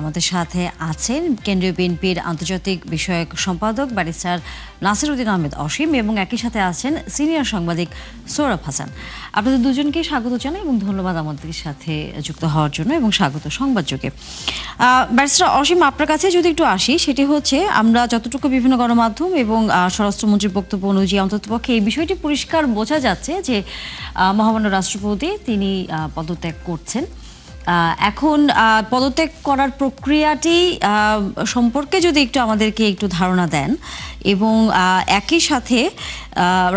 আমাদের সাথে আছেন কেন্দ্রীয় বিএনপির আন্তর্জাতিক বিষয়ক সম্পাদক ব্যারিস্টার নাসিরউদ্দিন আহমেদ অসীম এবং একই সাথে আছেন সিনিয়র সাংবাদিক সৌরভ হাসান। আপনাদের দুজনকে স্বাগত জানাই এবং ধন্যবাদ আমাদের সাথে যুক্ত হওয়ার জন্য এবং স্বাগত সংবাদযোগে। ব্যারিস্টার অসীম, আপনার কাছে যদি একটু আসি, সেটি হচ্ছে আমরা যতটুকু বিভিন্ন গণমাধ্যম এবং স্বরাষ্ট্রমন্ত্রীর বক্তব্য অনুযায়ী অন্ততপক্ষে এই বিষয়টি পরিষ্কার বোঝা যাচ্ছে যে মহামান্য রাষ্ট্রপতি তিনি পদত্যাগ করছেন। এখন পদত্যাগ করার প্রক্রিয়াটি সম্পর্কে যদি একটু আমাদেরকে একটু ধারণা দেন এবং একই সাথে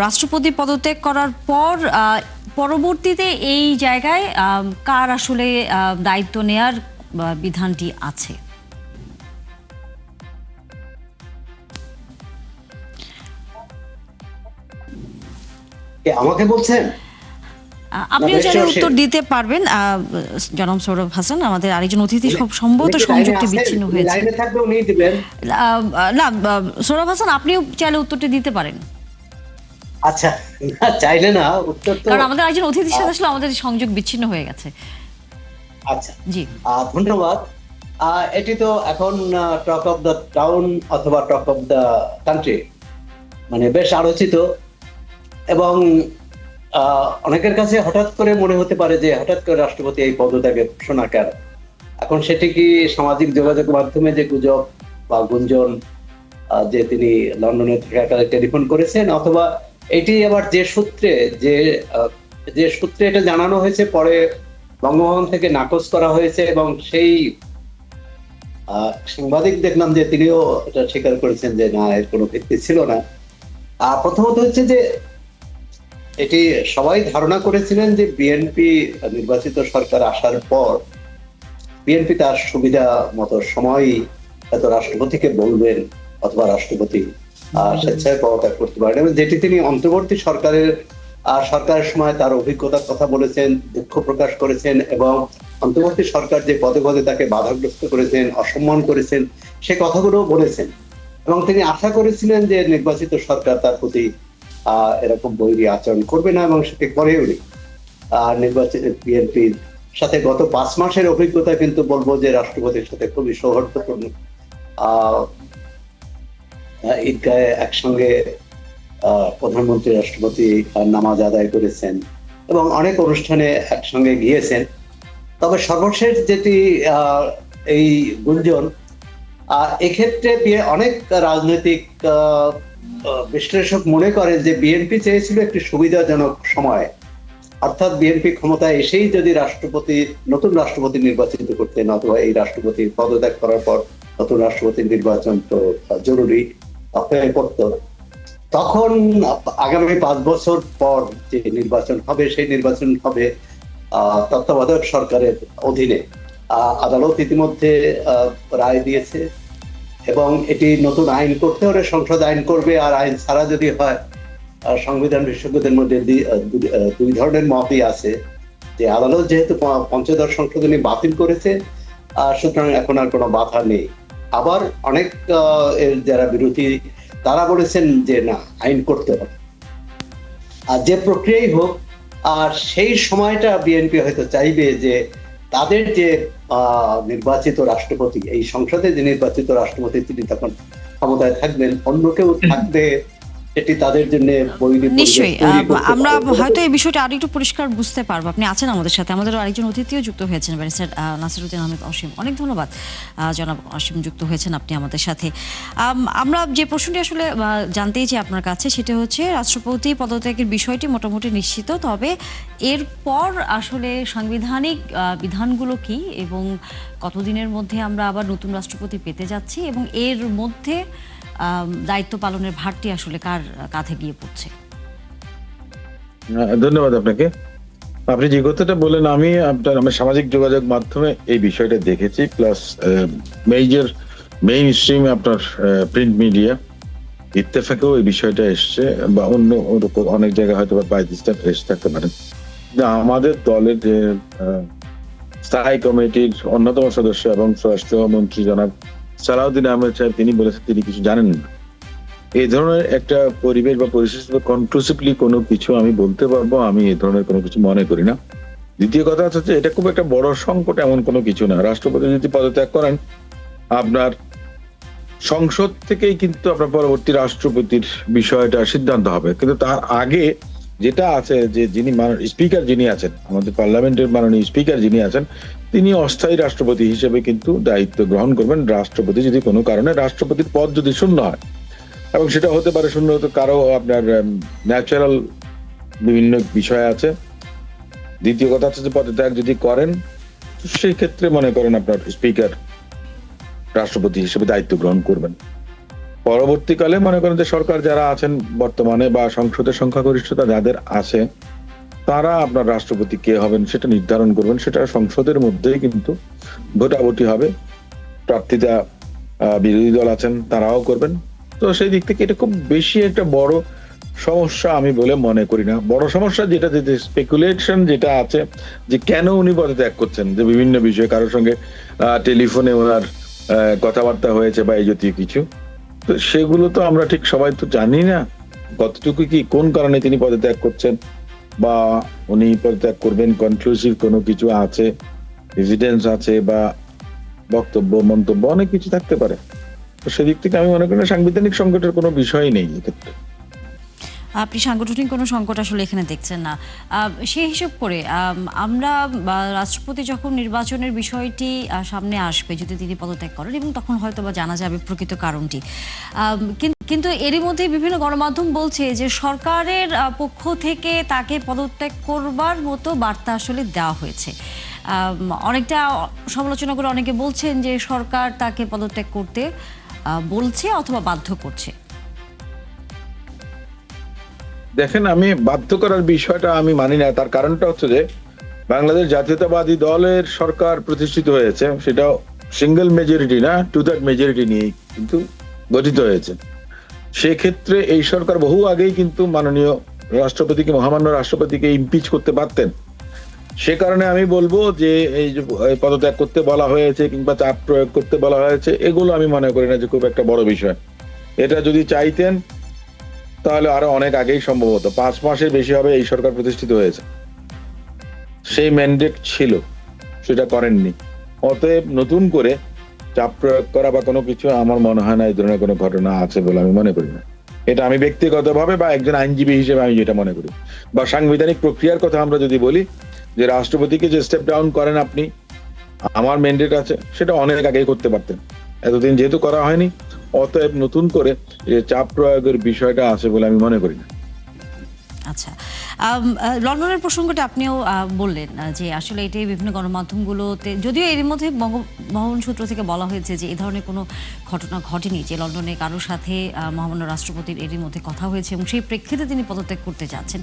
রাষ্ট্রপতি পদত্যাগ করার পর পরবর্তীতে এই জায়গায় কার আসলে দায়িত্ব নেয়ার বিধানটি আছে। আমাকে বলছেন? আপনিও চাইলে উত্তর দিতে পারবেন জনাব সৌরভ হাসান। আমাদের আরেকজন অতিথি সম্ভবত সংযুক্তি বিচ্ছিন্ন হয়েছে। লাইনে থাকবে, উনি দিবেন। না, সৌরভ হাসান আপনিও চাইলে উত্তরটি দিতে পারেন। আচ্ছা, চাইলে না উত্তর তো, কারণ আমাদের একজন অতিথির সাথে আসলে আমাদের সংযোগ বিচ্ছিন্ন হয়ে গেছে। আচ্ছা জি, ধন্যবাদ। এটি তো এখন টক অফ দ্য টাউন অথবা টক অফ দ্য কান্ট্রি, মানে বেশ আলোচিত এবং অনেকের কাছে হঠাৎ করে মনে হতে পারে যে হঠাৎ করে রাষ্ট্রপতি এই পদত্যাগের ঘোষণা কেন। এখন সেটি কি সামাজিক যোগাযোগ মাধ্যমে যে গুজব বা গুঞ্জন যে তিনি লন্ডনে থাকাকালে টেলিফোন করেছেন, অথবা এটি আবার যে সূত্রে এটা জানানো হয়েছে পরে বঙ্গভবন থেকে নাকচ করা হয়েছে এবং সেই সাংবাদিক দেখলাম যে তিনিও এটা স্বীকার করেছেন যে না, এর কোনো ভিত্তি ছিল না। প্রথমত হচ্ছে যে এটি সবাই ধারণা করেছিলেন যে বিএনপি নির্বাচিত সরকার আসার পর বিএনপি তার সুবিধা মতো সময় হয়তো রাষ্ট্রপতিকে বলবেন অথবা রাষ্ট্রপতি স্বেচ্ছায় পদত্যাগ করতে পারেন, এবং যেটি তিনি অন্তর্বর্তী সরকারের সময় তার অভিজ্ঞতার কথা বলেছেন, দুঃখ প্রকাশ করেছেন এবং অন্তর্বর্তী সরকার যে পদে পদে তাকে বাধাগ্রস্ত করেছেন, অসম্মান করেছেন, সে কথাগুলো বলেছেন এবং তিনি আশা করেছিলেন যে নির্বাচিত সরকার তার প্রতি এরকম বৈরী আচরণ করবে না এবং সেটি করেও নি। নির্বাচিত বিএনপির সাথে গত 5 মাসের অভিজ্ঞতা কিন্তু বলবো যে রাষ্ট্রপতির সাথে খুবই সৌহার্দ্যপূর্ণ। ঈদগাহে একসঙ্গে প্রধানমন্ত্রী রাষ্ট্রপতি নামাজ আদায় করেছেন এবং অনেক অনুষ্ঠানে একসঙ্গে গিয়েছেন। তবে সর্বশেষ যেটি এই গুঞ্জন, এক্ষেত্রে অনেক রাজনৈতিক বিশ্লেষক মনে করেন যে বিএনপি চেয়েছিল একটি সুবিধাজনক সময়, অর্থাৎ বিএনপি ক্ষমতায় এসেই যদি নতুন রাষ্ট্রপতি নির্বাচিত করতেন অথবা এই রাষ্ট্রপতি পদত্যাগ করার পর নতুন রাষ্ট্রপতির নির্বাচন তো জরুরি হয়ে পড়ত, তখন আগামী 5 বছর পর যে নির্বাচন হবে সেই নির্বাচন হবে তত্ত্বাবধায়ক সরকারের অধীনে। আদালত ইতিমধ্যে রায় দিয়েছে এবং এটি নতুন আইন করতে হলে সংসদ আইন করবে, আর আইন ছাড়া যদি হয় সংবিধান বিশেষজ্ঞদের মধ্যে দুই ধরনের মতই আছে যে আদালত যেহেতু পঞ্চদশ সংশোধনী বাতিল করেছে সুতরাং এখন আর কোনো বাধা নেই। আবার অনেক যারা বিরোধী তারা বলেছেন যে না, আইন করতে হবে। আর যে প্রক্রিয়াই হোক, আর সেই সময়টা বিএনপি হয়তো চাইবে যে তাদের যে নির্বাচিত রাষ্ট্রপতি, এই সংসদে যে নির্বাচিত রাষ্ট্রপতি তিনি তখন ক্ষমতায় থাকবেন, অন্য কেউ থাকবে, এটি তাদের জন্য নিশ্চয়ই আমরা হয়তো এই বিষয়টা আরো একটু পরিষ্কার বুঝতে পারবো। আপনি আছেন আমাদের সাথে, আমাদের আরেকজন অতিথিও যুক্ত হয়েছেন, ব্যারিস্টার নাসিরউদ্দিন আহমেদ অসীম। অনেক ধন্যবাদ জনাব অসীম, যুক্ত হয়েছেন আপনি আমাদের সাথে। আমরা যে প্রশ্নটি আসলে জানতেই চাই আপনার কাছে সেটা হচ্ছে রাষ্ট্রপতি পদত্যাগের বিষয়টি মোটামুটি নিশ্চিত, তবে এরপর আসলে সাংবিধানিক বিধানগুলো কি এবং কতদিনের মধ্যে আমরা আবার নতুন রাষ্ট্রপতি পেতে যাচ্ছি এবং এর মধ্যে দায়িত্ব পালনের ভারটি আসলে কার কাঁধে গিয়ে পড়ছে। ধন্যবাদ আপনাকে। আপনি যে কথাটা বলেন, আমি সামাজিক যোগাযোগ মাধ্যমে এই বিষয়টা দেখেছি, প্লাস মেইন স্ট্রিম আপনার প্রিন্ট মিডিয়া ইত্তেফাকেও এই বিষয়টা এসছে, বা অন্য অনেক জায়গায় হয়তো বাই দিস টাইম এসে থাকতে পারেন। আমাদের দলের যে স্থায়ী কমিটির অন্যতম সদস্য এবং স্বরাষ্ট্রমন্ত্রী জনাব সালাউদ্দিন আহমেদ সাহেব তিনি বলেছেন তিনি কিছু জানেন না। এই ধরনের একটা পরিবেশ বা পরিস্থিতি কনক্লুসিভলি কোনো কিছু আমি বলতে পারবো আমি এই ধরনের কোনো কিছু মনে করি না। দ্বিতীয় কথা হচ্ছে যে এটা খুব একটা বড় সংকট এমন কোনো কিছু না। রাষ্ট্রপতি যদি পদত্যাগ করেন, আপনার সংসদ থেকেই কিন্তু আপনার পরবর্তী রাষ্ট্রপতির বিষয়টা সিদ্ধান্ত হবে। কিন্তু তার আগে যেটা আছে যে যিনি স্পিকার যিনি আছেন, আমাদের পার্লামেন্টের মাননীয় স্পিকার যিনি আছেন, তিনি অস্থায়ী রাষ্ট্রপতি হিসেবে কিন্তু দায়িত্ব গ্রহণ করবেন। রাষ্ট্রপতি যদি কোনো কারণে রাষ্ট্রপতির পদ যদি শূন্য হয়, এবং সেটা হতে পারে শূন্য হতে কারো আপনার ন্যাচারাল বিভিন্ন বিষয় আছে। দ্বিতীয় কথা হচ্ছে যে পদত্যাগ যদি করেন, সেই ক্ষেত্রে মনে করেন আপনার স্পিকার রাষ্ট্রপতি হিসেবে দায়িত্ব গ্রহণ করবেন। পরবর্তীকালে মনে করেন যে সরকার যারা আছেন বর্তমানে বা সংসদের সংখ্যাগরিষ্ঠতা যাদের আছে, তারা আপনার রাষ্ট্রপতি কে হবেন সেটা নির্ধারণ করবেন। সেটা সংসদের মধ্যেই কিন্তু ভোটাভুটি হবে। প্রার্থীরা বিরোধী দল আছেন তারাও করবেন। তো সেই দিক থেকে এটা খুব বেশি একটা বড় সমস্যা আমি বলে মনে করি না। বড় সমস্যা যেটা স্পেকুলেশন যেটা আছে যে কেন উনি পদত্যাগ করছেন, যে বিভিন্ন বিষয়ে কারোর সঙ্গে টেলিফোনে ওনার কথাবার্তা হয়েছে বা এই জাতীয় কিছু, তো সেগুলো তো আমরা ঠিক সবাই তো জানি না কতটুকু কি কোন কারণে তিনি পদত্যাগ করছেন বা উনি পদত্যাগ করবেন কনক্লুসিভ কোনো কিছু আছে, এভিডেন্স আছে বা বক্তব্য মন্তব্য অনেক কিছু থাকতে পারে। তো সেদিক থেকে আমি মনে করি না সাংবিধানিক সংকটের কোনো বিষয় নেই এক্ষেত্রে। আপনি সাংগঠনিক কোনো সংকট আসলে এখানে দেখছেন না। সেই হিসেব করে আমরা রাষ্ট্রপতি যখন নির্বাচনের বিষয়টি সামনে আসবে, যদি তিনি পদত্যাগ করেন, এবং তখন হয়তো বা জানা যাবে প্রকৃত কারণটি। কিন্তু এরই মধ্যে বিভিন্ন গণমাধ্যম বলছে যে সরকারের পক্ষ থেকে তাকে পদত্যাগ করবার মতো বার্তা আসলে দেওয়া হয়েছে। অনেকটা সমালোচনা করে অনেকে বলছেন যে সরকার তাকে পদত্যাগ করতে বলছে অথবা বাধ্য করছে। দেখেন, আমি বাধ্য করার বিষয়টা আমি মানি না। তার কারণটা হচ্ছে যে বাংলাদেশ জাতীয়তাবাদী দলের সরকার প্রতিষ্ঠিত হয়েছে, সেটা সিঙ্গেল মেজরিটি না, 2/3 মেজরিটি নিয়ে কিন্তু গঠিত হয়েছে। সেক্ষেত্রে এই সরকার বহু আগেই কিন্তু মাননীয় রাষ্ট্রপতিকে, মহামান্য রাষ্ট্রপতিকে ইমপিচ করতে পারতেন। সে কারণে আমি বলবো যে এই যে পদত্যাগ করতে বলা হয়েছে কিংবা চাপ প্রয়োগ করতে বলা হয়েছে, এগুলো আমি মনে করি না যে খুব একটা বড় বিষয়। এটা যদি চাইতেন তাহলে আরো অনেক আগেই সম্ভবত 5 মাসের বেশি হবে এই সরকার প্রতিষ্ঠিত হয়েছে, সেই ম্যান্ডেট ছিল, সেটা করেননি। অতএব নতুন করে চাপ প্রয়োগ করা বা কোনো কিছু আমার মনে হয় না এই ধরনের কোনো ঘটনা আছে বলে আমি মনে করি না। এটা আমি ব্যক্তিগতভাবে বা একজন আইনজীবী হিসেবে আমি যেটা মনে করি। বা সাংবিধানিক প্রক্রিয়ার কথা আমরা যদি বলি, যে রাষ্ট্রপতিকে যে স্টেপ ডাউন করেন আপনি, আমার ম্যান্ডেট আছে, সেটা অনেক আগেই করতে পারতেন। এতদিন যেহেতু করা হয়নি, অতএব নতুন করে চাপ প্রয়োগের বিষয়টা আছে বলে আমি মনে করি না। আচ্ছা, লন্ডনের প্রসঙ্গটা আপনিও বললেন যে আসলে এটাই বিভিন্ন গণমাধ্যমগুলোতে, যদিও এর মধ্যে বঙ্গভবন সূত্র থেকে বলা হয়েছে যে এই ধরনের কোনো ঘটনা ঘটেনি, যে লন্ডনে কারোর সাথে মহামান্য রাষ্ট্রপতির এরই মধ্যে কথা হয়েছে এবং সেই প্রেক্ষিতে তিনি পদত্যাগ করতে যাচ্ছেন।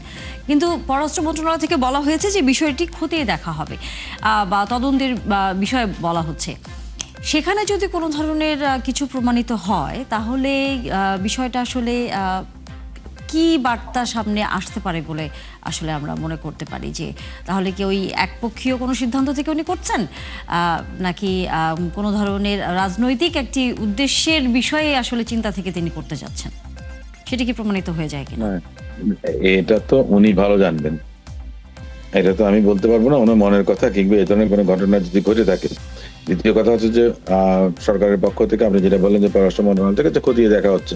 কিন্তু পররাষ্ট্র মন্ত্রণালয় থেকে বলা হয়েছে যে বিষয়টি খতিয়ে দেখা হবে বা তদন্তের বিষয়ে বলা হচ্ছে। সেখানে যদি কোনো ধরনের কিছু প্রমাণিত হয়, তাহলে বিষয়টা আসলে কি বার্তা সামনে আসতে পারে বলে আসলে আমরা মনে করতে পারি? যে তাহলে কি ওই একপক্ষীয় কোনো সিদ্ধান্ত থেকে উনি করছেন, নাকি কোনো ধরনের রাজনৈতিক একটি উদ্দেশ্যের বিষয়ে আসলে চিন্তা থেকে তিনি করতে যাচ্ছেন, সেটা কি প্রমাণিত হয়ে যায় কিনা? এটা তো উনি ভালো জানবেন, এটা তো আমি বলতে পারবো না ওনার মনের কথা কিংবা এই ধরনের কোনো ঘটনা যদি ঘটে থাকে। দ্বিতীয় কথা হচ্ছে যে সরকারের পক্ষ থেকে আপনি যেটা বললেন যে পররাষ্ট্র মন্ত্রণালয় থেকে খতিয়ে দেখা হচ্ছে,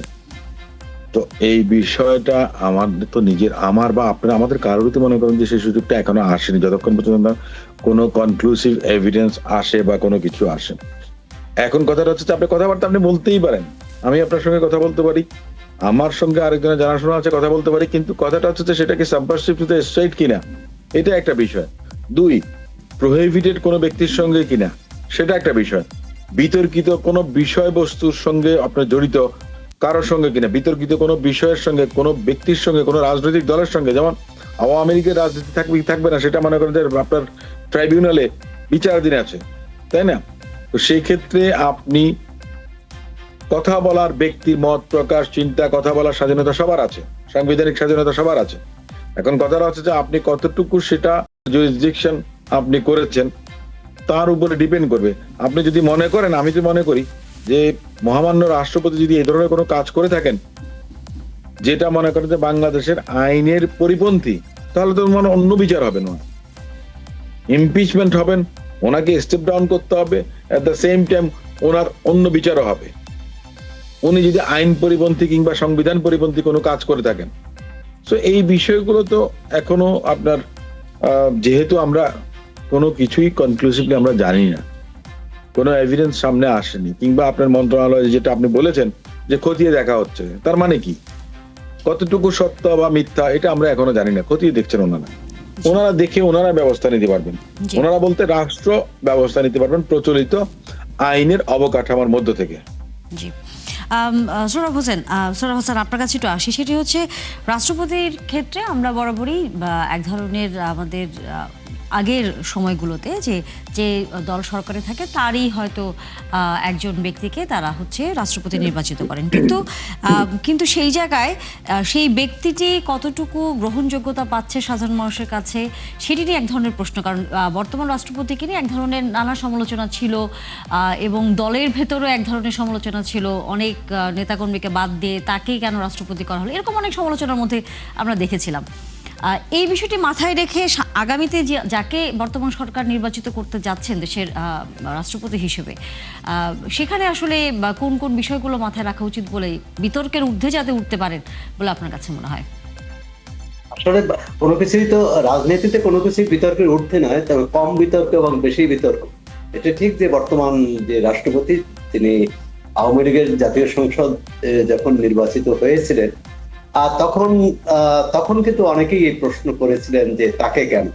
তো এই বিষয়টা আমাদের তো নিজের, আমার বা আপনার, আমাদের কারোরই তো মনে করেন যে সেই সুযোগটা এখনো আসেনি, যতক্ষণ পর্যন্ত কোনো কনক্লুসিভ এভিডেন্স আসে বা কোনো কিছু আসে। এখন কথাটা হচ্ছে আপনি কথাবার্তা আপনি বলতেই পারেন, আমি আপনার সঙ্গে কথা বলতে পারি, আমার সঙ্গে আরেকজনের জানাশোনা আছে কথা বলতে পারি, কিন্তু কথাটা হচ্ছে যে সেটা কি সাবভার্সিভ টু দ্য স্টেট কিনা, এটা একটা বিষয়। 2, প্রোহিবিটেড কোনো ব্যক্তির সঙ্গে কিনা, সেটা একটা বিষয়। বিতর্কিত কোনো বিষয়বস্তুর সঙ্গে আপনার জড়িত কারোর সঙ্গে কিনা, বিতর্কিত কোনো বিষয়ের সঙ্গে, কোনো ব্যক্তির সঙ্গে, কোনো রাজনৈতিক দলের সঙ্গে, যেমন আওয়ামী লীগের রাজনীতি থাকবে না সেটা মনে করেন যে আপনার ট্রাইব্যুনালে বিচারাধীন আছে, তাই না? তো সেই ক্ষেত্রে আপনি কথা বলার, ব্যক্তি মত প্রকাশ, চিন্তা, কথা বলার স্বাধীনতা সবার আছে, সাংবিধানিক স্বাধীনতা সবার আছে। এখন কথাটা হচ্ছে যে আপনি কতটুকু সেটা জুরিসডিকশন আপনি করেছেন তার উপরে ডিপেন্ড করবে। আপনি যদি মনে করেন, আমি তো মনে করি যে মহামান্য রাষ্ট্রপতি যদি এই ধরনের কোনো কাজ করে থাকেন যেটা মনে করেন যে বাংলাদেশের আইনের পরিপন্থী, তাহলে তো মনে অন্য বিচার হবে না। ইমপিচমেন্ট হবেন, ওনাকে স্টেপ ডাউন করতে হবে, এট দ্য সেম টাইম ওনার অন্য বিচারও হবে উনি যদি আইন পরিপন্থী কিংবা সংবিধান পরিপন্থী কোনো কাজ করে থাকেন। তো এই বিষয়গুলো তো এখনো আপনার যেহেতু আমরা কোনো কিছুই কনক্লুসিভলি আমরা জানি না, কোনো এভিডেন্স সামনে আসেনি, কিংবা আপনার মন্ত্রণালয়ে যেটা আপনি বলেছেন যে খতিয়ে দেখা হচ্ছে, তার মানে কি, কতটুকু সত্য বা মিথ্যা এটা আমরা এখনো জানি না। খতিয়ে দেখছেন ওনারা, ওনারা দেখে ওনারা ব্যবস্থা নিতে পারবেন। জি। ওনারা বলতে রাষ্ট্র ব্যবস্থা নিতে পারবেন প্রচলিত আইনের অবকাঠামোর মধ্য থেকে। জি। সোহরাব হোসেন, আপনার কাছে একটু আসি। সেটি হচ্ছে রাষ্ট্রপতির ক্ষেত্রে আমরা বরাবরই এক ধরনের আমাদের আগের সময়গুলোতে যে যে দল সরকারে থাকে তারই হয়তো একজন ব্যক্তিকে তারা হচ্ছে রাষ্ট্রপতি নির্বাচিত করেন, কিন্তু সেই জায়গায় সেই ব্যক্তিটি কতটুকু গ্রহণযোগ্যতা পাচ্ছে সাধারণ মানুষের কাছে সেটি নিয়ে এক ধরনের প্রশ্ন। কারণ বর্তমান রাষ্ট্রপতিকে নিয়ে এক ধরনের নানা সমালোচনা ছিল এবং দলের ভেতরেও এক ধরনের সমালোচনা ছিল, অনেক নেতাকর্মীকে বাদ দিয়ে তাকেই কেন রাষ্ট্রপতি করা হলো, এরকম অনেক সমালোচনার মধ্যে আমরা দেখেছিলাম। এই বিষয়টি মাথায় রেখে আগামীতে যাকে বর্তমান সরকার নির্বাচিত করতে যাচ্ছেন দেশের রাষ্ট্রপতি হিসেবে, সেখানে আসলে কোন কোন বিষয়গুলো মাথায় রাখা উচিত বলে বিতর্কের ঊর্ধ্বে যাতে উঠতে পারেন বলে আপনার কাছে মনে হয়? আসলে কোনো কিছুই তো রাজনীতিতে কোনো কিছুই বিতর্কের ঊর্ধ্বে নয়, তবে কম বিতর্ক এবং বেশি বিতর্ক। এটা ঠিক যে বর্তমান যে রাষ্ট্রপতি তিনি আওয়ামী লীগের জাতীয় সংসদ যখন নির্বাচিত হয়েছিলেন তখন তখন কিন্তু অনেকেই এই প্রশ্ন করেছিলেন যে তাকে কেন।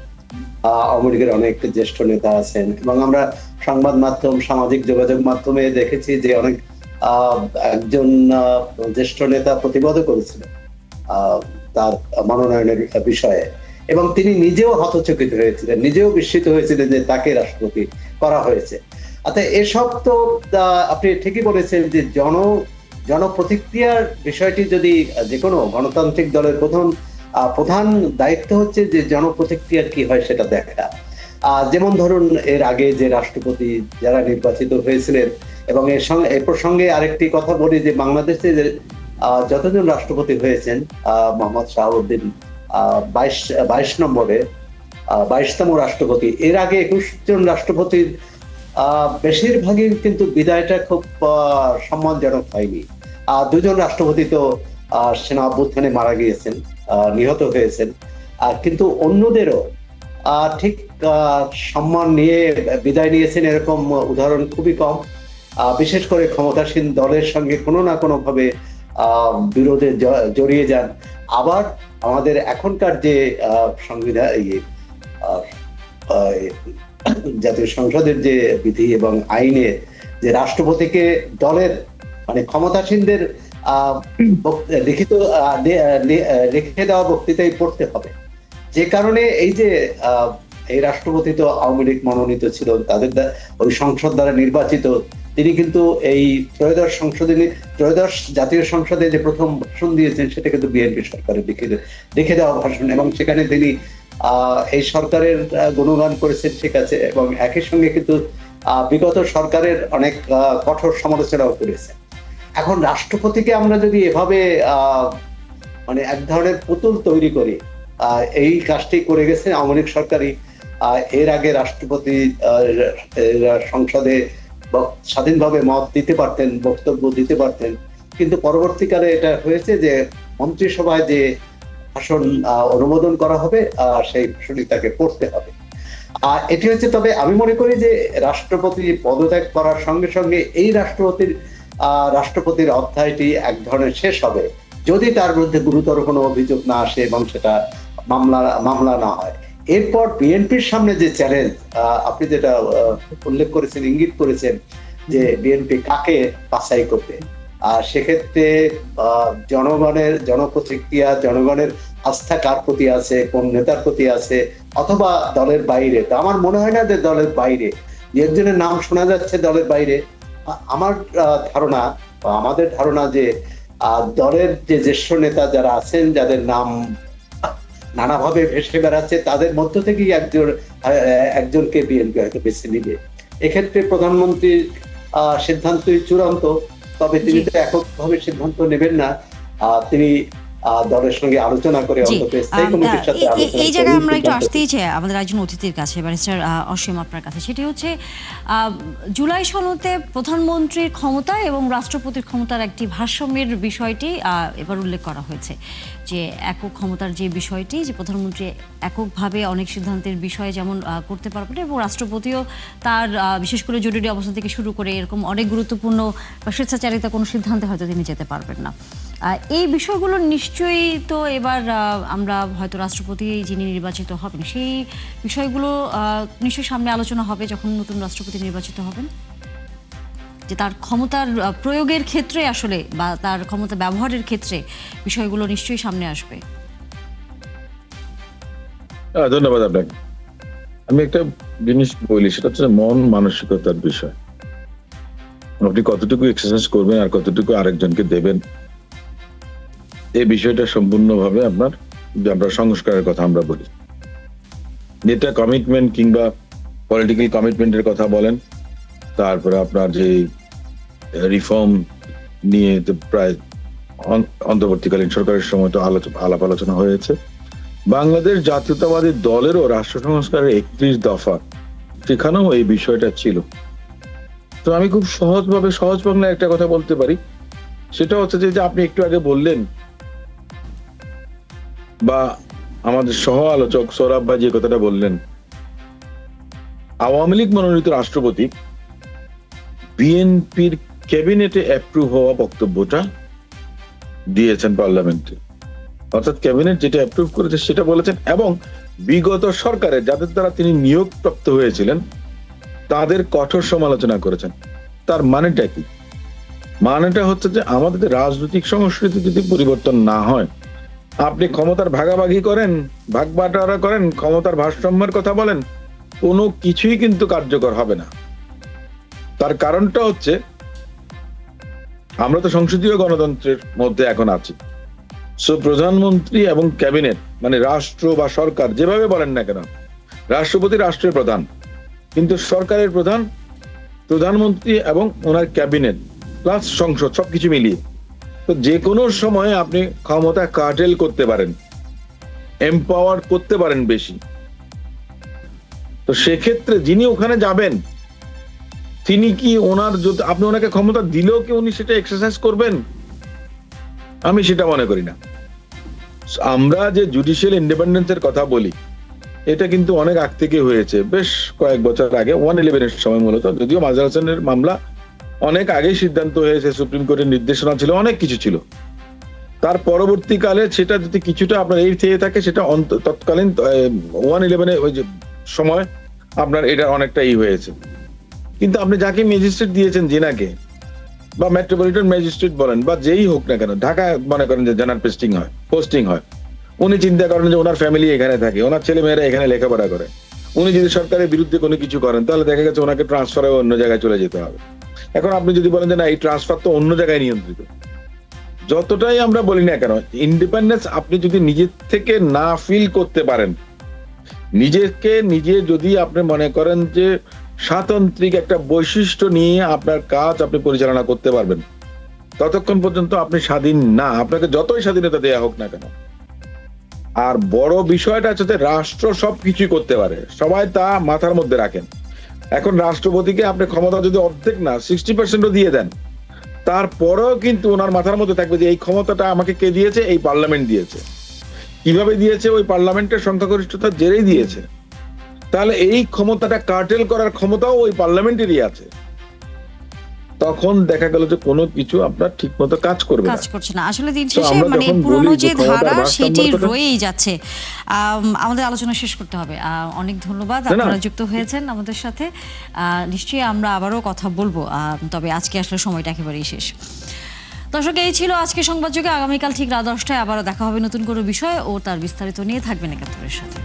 আওয়ামী লীগের অনেক জ্যেষ্ঠ নেতা আছেন এবং আমরা সংবাদ মাধ্যম, সামাজিক যোগাযোগ মাধ্যমে দেখেছি যে অনেক একজন জ্যেষ্ঠ নেতা প্রতিবাদও করেছিলেন তার মনোনয়নের বিষয়ে, এবং তিনি নিজেও হতচকিত হয়েছিলেন, নিজেও বিস্মিত হয়েছিলেন যে তাকে রাষ্ট্রপতি করা হয়েছে। অর্থাৎ এসব তো আপনি ঠিকই বলেছেন যে জনপ্রতিক্রিয়ার বিষয়টি যদি যে কোনো গণতান্ত্রিক দলের প্রধান দায়িত্ব হচ্ছে যে জনপ্রতিক্রিয়ার কি হয় সেটা দেখা। যেমন ধরুন এর আগে যে রাষ্ট্রপতি যারা নির্বাচিত হয়েছিলেন, এবং এ প্রসঙ্গে আরেকটি কথা বলি যে বাংলাদেশে যতজন রাষ্ট্রপতি হয়েছেন, মোহাম্মদ শাহাবুদ্দিন 22 নম্বরে 22তম রাষ্ট্রপতি, এর আগে 21 জন রাষ্ট্রপতির বেশিরভাগই কিন্তু বিদায়টা খুব সম্মানজনক হয়নি। দুজন রাষ্ট্রপতি তো সেনা অভ্যুত্থানে মারা গিয়েছেন, নিহত হয়েছেন, কিন্তু অন্যদেরও ঠিক সম্মান নিয়ে বিদায় নিয়েছেন এরকম উদাহরণ খুবই কম। বিশেষ করে ক্ষমতাসীন দলের সঙ্গে কোনো না কোনো ভাবে বিরোধে জড়িয়ে যান। আবার আমাদের এখনকার যে সংবিধান জাতীয় সংসদের যে বিধি এবং আইনে যে রাষ্ট্রপতিকে দলের মানে ক্ষমতাসীনদের লিখিত লিখে দেওয়া বক্তৃতাই পড়তে হবে, যে কারণে এই যে এই রাষ্ট্রপতি তো আওয়ামী লীগ মনোনীত ছিল, তাদের ওই সংসদ দ্বারা নির্বাচিত, তিনি কিন্তু এই ত্রয়োদশ জাতীয় সংসদে যে প্রথম ভাষণ দিয়েছেন সেটা কিন্তু বিএনপি সরকারের লিখে দেওয়া ভাষণ, এবং সেখানে তিনি এই সরকারের গুণগান করেছেন, ঠিক আছে, এবং একই সঙ্গে কিন্তু বিগত সরকারের অনেক কঠোর সমালোচনাও করেছেন। এখন রাষ্ট্রপতিকে আমরা যদি এভাবে মানে এক ধরনের পুতুল তৈরি করি, এই কাজটি করে গেছে আওয়ামী লীগ সরকারই। এর আগে রাষ্ট্রপতি সংসদে স্বাধীনভাবে মত দিতে পারতেন, বক্তব্য দিতে পারতেন, কিন্তু পরবর্তীকালে এটা হয়েছে যে মন্ত্রিসভায় যে ভাষণ অনুমোদন করা হবে সেই ভাষণই তাকে পড়তে হবে। এটি হচ্ছে, তবে আমি মনে করি যে রাষ্ট্রপতি পদত্যাগ করার সঙ্গে সঙ্গে এই রাষ্ট্রপতির অধ্যায়টি এক ধরনের শেষ হবে যদি তার বিরুদ্ধে গুরুতর কোনো অভিযোগ না আসে এবং সেটা মামলা না হয়। এরপর বিএনপির সামনে যে চ্যালেঞ্জ আপনি যেটা উল্লেখ করেছেন, ইঙ্গিত করেছেন যে বিএনপি কাকে বাছাই করবে, সেক্ষেত্রে জনগণের জনপ্রতিক্রিয়া, জনগণের আস্থা কার প্রতি আছে, কোন নেতার প্রতি আছে, অথবা দলের বাইরে। তো আমার মনে হয় না যে দলের বাইরে একজনের নাম শোনা যাচ্ছে দলের বাইরে। আমার ধারণা, আমাদের ধারণা যে দলের যে জ্যেষ্ঠ নেতা যারা আছেন, যাদের নাম নানাভাবে ভেসে বেড়াচ্ছে, তাদের মধ্য থেকেই একজনকে বিএনপি হয়তো বেছে নিবে। এক্ষেত্রে প্রধানমন্ত্রীর সিদ্ধান্তই চূড়ান্ত, তবে তিনি তো এককভাবে সিদ্ধান্ত নেবেন না। তিনি দলের সঙ্গে আলোচনা করে জি, অন্তত স্থায়ী কমিটির সাথে আলোচনা এই জায়গায় করে আমরা একটু সিদ্ধান্ত আসতেই চাই আমাদের একজন অতিথির কাছে, ব্যারিস্টার অসীম আপনার কাছে। সেটি হচ্ছে জুলাই সনদে প্রধানমন্ত্রীর ক্ষমতা এবং রাষ্ট্রপতির ক্ষমতার একটি ভারসাম্যের বিষয়টি এবার উল্লেখ করা হয়েছে, যে একক ক্ষমতার যে বিষয়টি, যে প্রধানমন্ত্রী এককভাবে অনেক সিদ্ধান্তের বিষয়ে যেমন করতে পারবেন এবং রাষ্ট্রপতিও তার বিশেষ করে জরুরি অবস্থা থেকে শুরু করে এরকম অনেক গুরুত্বপূর্ণ বা স্বেচ্ছাচারিতা কোনো সিদ্ধান্তে হয়তো তিনি যেতে পারবেন না। এই বিষয়গুলো নিশ্চয়ই তো এবার আমরা হয়তো রাষ্ট্রপতি যিনি নির্বাচিত হবেন সেই বিষয়গুলো নিশ্চয়ই সামনে আলোচনা হবে যখন নতুন রাষ্ট্রপতি নির্বাচিত হবেন, যে তার ক্ষমতার প্রয়োগের ক্ষেত্রে আসলে বা তার ক্ষমতা ব্যবহারের ক্ষেত্রে বিষয়গুলো নিশ্চয়ই সামনে আসবে। ধন্যবাদ আপনাকে। আমি একটা জিনিস বলি, সেটা হচ্ছে মন মানসিকতার বিষয়। আপনি কতটুকু এক্সারসাইজ করবেন আর কতটুকু আরেকজনকে দেবেন, এই বিষয়টা সম্পূর্ণভাবে আপনার, যে আমরা সংস্কারের কথা আমরা বলি, যেটা কমিটমেন্ট কিংবা পলিটিক্যাল কমিটমেন্টের কথা বলেন, তারপরে আপনার যে রিফর্ম নিয়ে তো প্রায় অন্তর্বর্তীকালীন সরকারের সময় তো আলাপ আলোচনা হয়েছে। বাংলাদেশ জাতীয়তাবাদী দলেরও রাষ্ট্র সংস্কারের 31 দফা, সেখানেও এই বিষয়টা ছিল। তো আমি খুব সহজ বাংলায় একটা কথা বলতে পারি, সেটা হচ্ছে যে আপনি একটু আগে বললেন, বা আমাদের সহ আলোচক সৌরভ ভাই যে কথাটা বললেন, আওয়ামী লীগ মনোনীত রাষ্ট্রপতি বিএনপির ক্যাবিনেটে অ্যাপ্রুভ হওয়া বক্তব্যটা দিয়েছেন পার্লামেন্টে, অর্থাৎ ক্যাবিনেট যেটা অ্যাপ্রুভ করেছে সেটা বলেছেন, এবং বিগত সরকারে যাদের দ্বারা তিনি নিয়োগপ্রাপ্ত হয়েছিলেন তাদের কঠোর সমালোচনা করেছেন। তার মানেটা কি? মানেটা হচ্ছে যে আমাদের রাজনৈতিক সংস্কৃতি যদি পরিবর্তন না হয়, আপনি ক্ষমতার ভাগাভাগি করেন, ভাগ বাটোয়ারা করেন, ক্ষমতার ভারসাম্যের কথা বলেন, কোনো কিছুই কিন্তু কার্যকর হবে না। তার কারণটা হচ্ছে আমরা তো সংসদীয় গণতন্ত্রের মধ্যে এখন আছি। সো প্রধানমন্ত্রী এবং ক্যাবিনেট মানে রাষ্ট্র বা সরকার যেভাবে বলেন না কেন, রাষ্ট্রপতি রাষ্ট্রের প্রধান, কিন্তু সরকারের প্রধান প্রধানমন্ত্রী এবং ওনার ক্যাবিনেট প্লাস সংসদ, সবকিছু মিলিয়ে। তো যে কোনো সময় আপনি ক্ষমতা কার্টেল করতে পারেন, এম্পাওয়ার করতে পারেন বেশি। তো সেক্ষেত্রে যিনি ওখানে যাবেন তিনি কি ওনার, আপনি ওনাকে ক্ষমতা দিলেও কি উনি সেটা এক্সারসাইজ করবেন? আমি সেটা মনে করি না। আমরা যে জুডিশিয়াল ইন্ডিপেন্ডেন্সের কথা বলি, এটা কিন্তু অনেক আগ থেকে হয়েছে, বেশ কয়েক বছর আগে 111 এর সময় মূলত, যদিও মাজার হোসেনের মামলা অনেক আগেই সিদ্ধান্ত হয়েছে, সুপ্রিম কোর্টের নির্দেশনা ছিল, অনেক কিছু ছিল। তার পরবর্তীকালে সেটা যদি কিছুটা আপনার এই থেকে থাকে, সেটা তৎকালীন 111 ওই যে সময় আপনার এটা অনেকটা হয়েছে। কিন্তু আপনি যাকে ম্যাজিস্ট্রেট দিয়েছেন, জেনাকে বা মেট্রোপলিটন ম্যাজিস্ট্রেট বলেন বা যেই হোক না কেন, ঢাকা মনে করেন যে জেনার পোস্টিং হয়, উনি চিন্তা করেন যে ওনার ফ্যামিলি এখানে থাকে, ওনার ছেলে মেয়েরা এখানে লেখাপড়া করে, উনি যদি সরকারের বিরুদ্ধে কোনো কিছু করেন তাহলে দেখা গেছে ওনাকে ট্রান্সফার হয়ে অন্য জায়গায় চলে যেতে হবে। এখন আপনি যদি বলেন যে না, এই ট্রান্সফার তো অন্য জায়গায় নিয়ন্ত্রিত, যতটাই আমরা বলি না কেন, ইন্ডিপেন্ডেন্স আপনি যদি নিজের থেকে না ফিল করতে পারেন, নিজেকে নিজে যদি আপনি মনে করেন যে স্বাতন্ত্রিক একটা বৈশিষ্ট্য নিয়ে আপনার কাজ আপনি পরিচালনা করতে পারবেন, ততক্ষণ পর্যন্ত আপনি স্বাধীন না, আপনাকে যতই স্বাধীনতা দেয়া হোক না কেন। আর বড় বিষয়টা হচ্ছে রাষ্ট্র সবকিছুই করতে পারে, সবাই তা মাথার মধ্যে রাখেন। এখন রাষ্ট্রপতিকে আপনি ক্ষমতা যদি অর্ধেক না 60% দিয়ে দেন, তারপরেও কিন্তু ওনার মাথার মধ্যে থাকবে যে এই ক্ষমতাটা আমাকে কে দিয়েছে? এই পার্লামেন্ট দিয়েছে। কিভাবে দিয়েছে? ওই পার্লামেন্টের সংখ্যাগরিষ্ঠতার জেরেই দিয়েছে। তাহলে এই ক্ষমতাটা কার্টেল করার ক্ষমতাও ওই পার্লামেন্টেরই আছে। তখন দেখা গেল যে কোনো কিছু আপনার ঠিক মতো কাজ করছে না। আসলে দিন শেষে মানে পুরনো যে ধারা সেটি রয়েই যাচ্ছে। আমাদের আলোচনা শেষ করতে হবে। অনেক ধন্যবাদ, আপনারা যুক্ত হয়েছেন আমাদের সাথে। নিশ্চয়ই আমরা আবারও কথা বলবো, তবে আজকে আসলে সময়টা একেবারেই শেষ। দর্শক, এই ছিল আজকে সংবাদযোগে। আগামীকাল ঠিক রাত 10টায় আবারও দেখা হবে নতুন কোনো বিষয় ও তার বিস্তারিত নিয়ে। থাকবেন একাত্তরের সাথে।